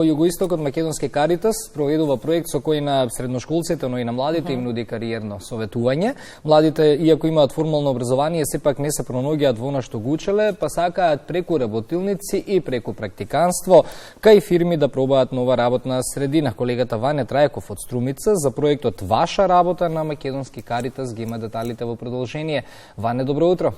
Југоистокот Македонски Каритас проведува проект со кој на средношколците, но и на младите им нуди кариерно советување. Младите, иако имаат формално образование, сепак не се пронаоѓаат во она што го учеле, па сакаат преку работилници и преку практиканство кај фирми да пробаат нова работна средина. Колегата Ване Трајков од Струмица за проектот Ваша работа на Македонски Каритас ги има деталите во продолжение. Ване, добро утро.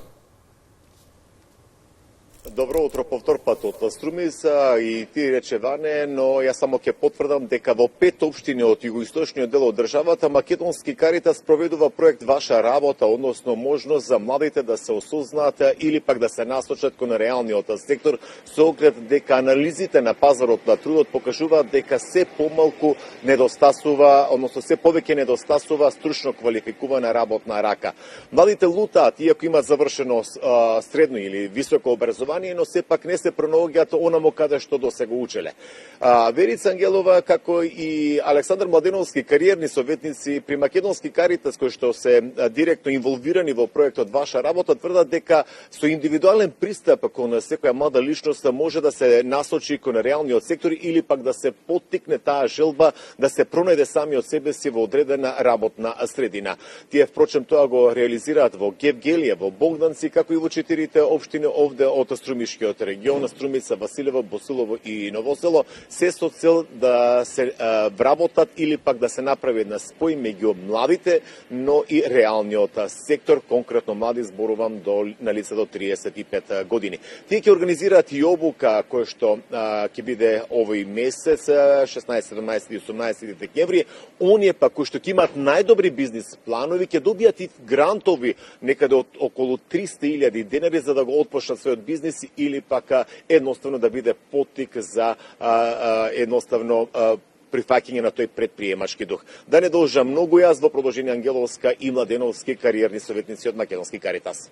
Добро утро повтор пат од Струмица и ти рече Ване, но јас само ќе потврдам дека во 5 општини од југоисточниот дел од државата Македонски Каритас проведува проект Ваша работа, односно можност за младите да се осознаат или пак да се насочат кон реалниот сектор со оглед дека анализите на пазарот на трудот покажуваат дека се помалку недостасува, односно се повеќе недостасува стручно квалификувана работна рака. Младите лутаат, иако имаат завршено средно или високо образование, но сепак не се пронаоѓаат онамо каде што досега учеле. Верица Ангелова, како и Александар Младеновски, кариерни советници при Македонски Каритас, кои што се директно инволвирани во проектот Ваша работа, тврдат дека со индивидуален пристап кон секоја млада личност може да се насочи кон реалниот сектор или пак да се поттикне таа желба да се пронајде самиот себе си во одредена работна средина. Тие впрочем тоа го реализираат во Гевгелија, во Богданци, како и во 4 општини овде од Струмишкиот регион, Струмица, Василево, Босилово и Новосело, се со цел да се вработат или пак да се направи една спој меѓу младите, но и реалниот сектор, конкретно млади, зборувам на лице до 35 години. Тие ќе организираат и обука која што ќе биде овој месец, 16, 17 и 18 декември. Оние пак кои што ќе имаат најдобри бизнис планови ќе добијат и грантови некаде од околу 300.000 денари за да го отпочнат својот бизнис или пак едноставно да биде поттик за едноставно прифаќање на тој предприемачки дух. Да не должам многу јас во продолжение Ангеловска и Младеновски кариерни советници од Македонски Каритас.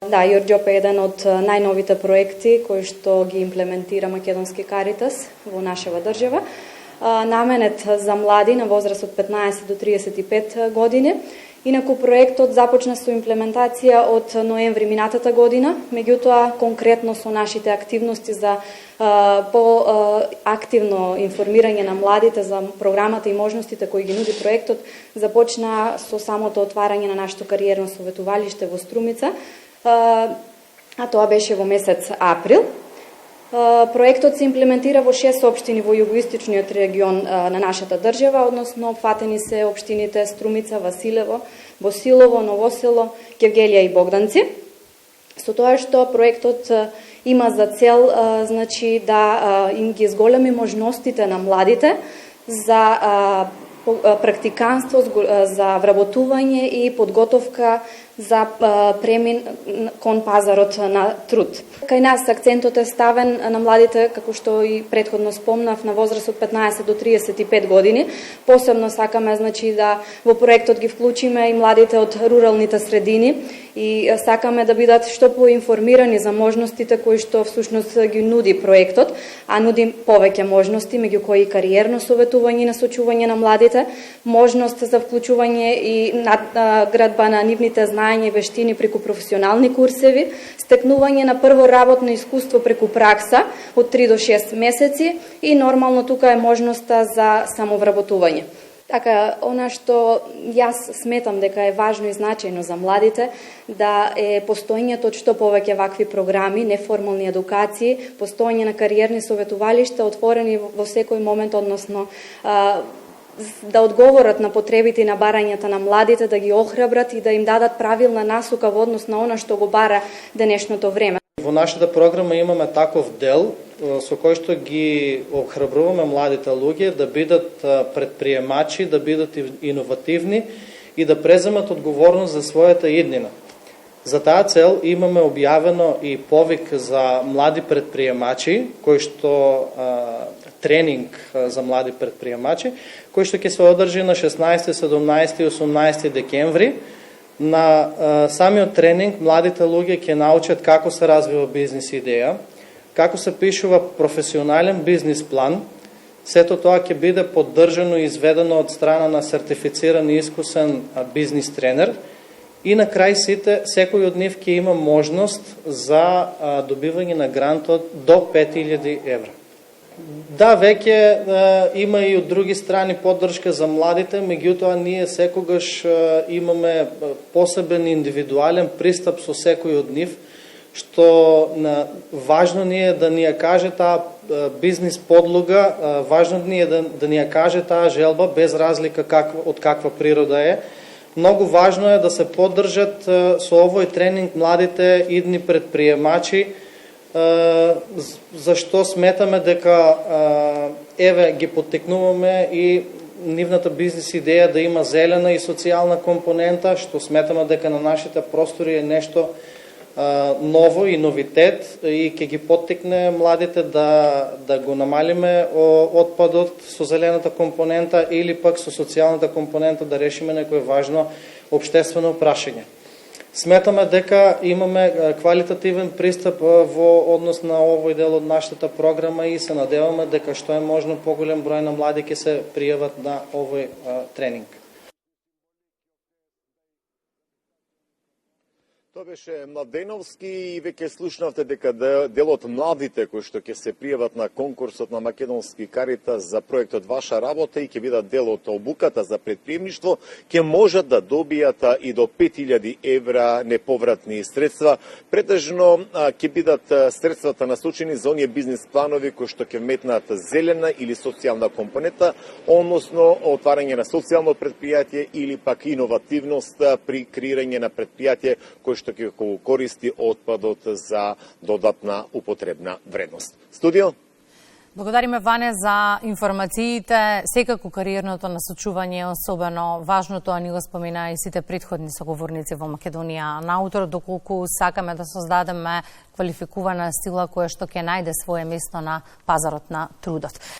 Да, Јорџоп е еден од најновите проекти кои што ги имплементира Македонски Каритас во нашава држава. Наменет за млади на возраст од 15 до 35 години. Инаку проектот започна со имплементација од ноември минатата година, меѓутоа конкретно со нашите активности за по-активно информирање на младите за програмата и можностите кои ги нуди проектот, започна со самото отварање на нашето кариерно советувалиште во Струмица, а тоа беше во месец април. Проектот се имплементира во 6 општини во југоисточниот регион на нашата држава, односно опфатени се општините Струмица, Василево, Босилово, Новосело, Гевгелија и Богданци. Со тоа што проектот има за цел значи да им ги зголеми можностите на младите за практиканство, за вработување и подготовка за премин кон пазарот на труд. Кај нас акцентот е ставен на младите, како што и претходно спомнав, на возраст од 15 до 35 години. Посебно сакаме значи да во проектот ги вклучиме и младите од руралните средини и сакаме да бидат што поинформирани за можностите кои што всушност ги нуди проектот, а нуди повеќе можности, меѓу кои кариерно советување и насочување на младите, можност за вклучување и надградба на нивните знаења и вештини преку професионални курсеви, стекнување на прво работно искуство преку пракса од 3 до 6 месеци и нормално тука е можноста за самовработување. Така, она што јас сметам дека е важно и значајно за младите, да е постоењето од што повеќе вакви програми, неформални едукации, постоење на кариерни советувалишта, отворени во секој момент, односно да одговорат на потребите и на барањата на младите, да ги охрабрат и да им дадат правилна насока во однос на она што го бара денешното време. Во нашата програма имаме таков дел со кој што ги охрабруваме младите луѓе да бидат предприемачи, да бидат иновативни и да преземат одговорност за својата иднина. За таа цел имаме објавено и повик за млади предприемачи, кој што тренинг за млади предприемачи, кој што ќе се одржи на 16, 17 и 18 декември. На самиот тренинг младите луѓе ќе научат како се развива бизнис идеја, како се пишува професионален бизнис план. Сето тоа ќе биде поддржано и изведено од страна на сертифициран и искусен бизнис тренер И на крај сите, секој од нив ќе има можност за добивање на грантот до 5000 евра. Да, веќе има и од други страни поддршка за младите, меѓутоа ние секогаш имаме посебен индивидуален пристап со секој од нив, што важно ни е да ни ја каже таа бизнис подлога, важно ни е да ни ја каже таа желба без разлика од каква природа е. Многу важно е да се поддржат со овој тренинг младите идни предприемачи, зашто сметаме дека еве ги поттикнуваме и нивната бизнес идеја да има зелена и социјална компонента, што сметаме дека на нашите простори е нешто ново и новитет и ќе ги поттикне младите да го намалиме отпадот со зелената компонента или пак со социјалната компонента да решиме некој важно општествено прашање. Сметаме дека имаме квалитативен пристап во однос на овој дел од нашата програма и се надеваме дека што е можно поголем број на млади ќе се пријават на овој тренинг. Тоа беше Младеновски и веќе слушнавте дека дел од младите кои што ќе се пријават на конкурсот на Македонски Каритас за проектот Ваша работа и ќе бидат дел од обуката за предприемништво, ќе можат да добијат и до 5000 евра неповратни средства. Претежно ќе бидат средствата насочени за оние бизнис планови кои што ќе вметнат зелена или социјална компонента, односно отварање на социјално предпријатие или пак иновативност при креирање на предпријатие кои што ќе го користи отпадот за додатна употребна вредност. Студио? Благодариме, Ване, за информациите. Секако кариерното насочување е особено важно, тоа ни го спомина и сите претходни соговорници во Македонија наутро, доколку сакаме да создадеме квалификувана сила која што ќе најде свое место на пазарот на трудот.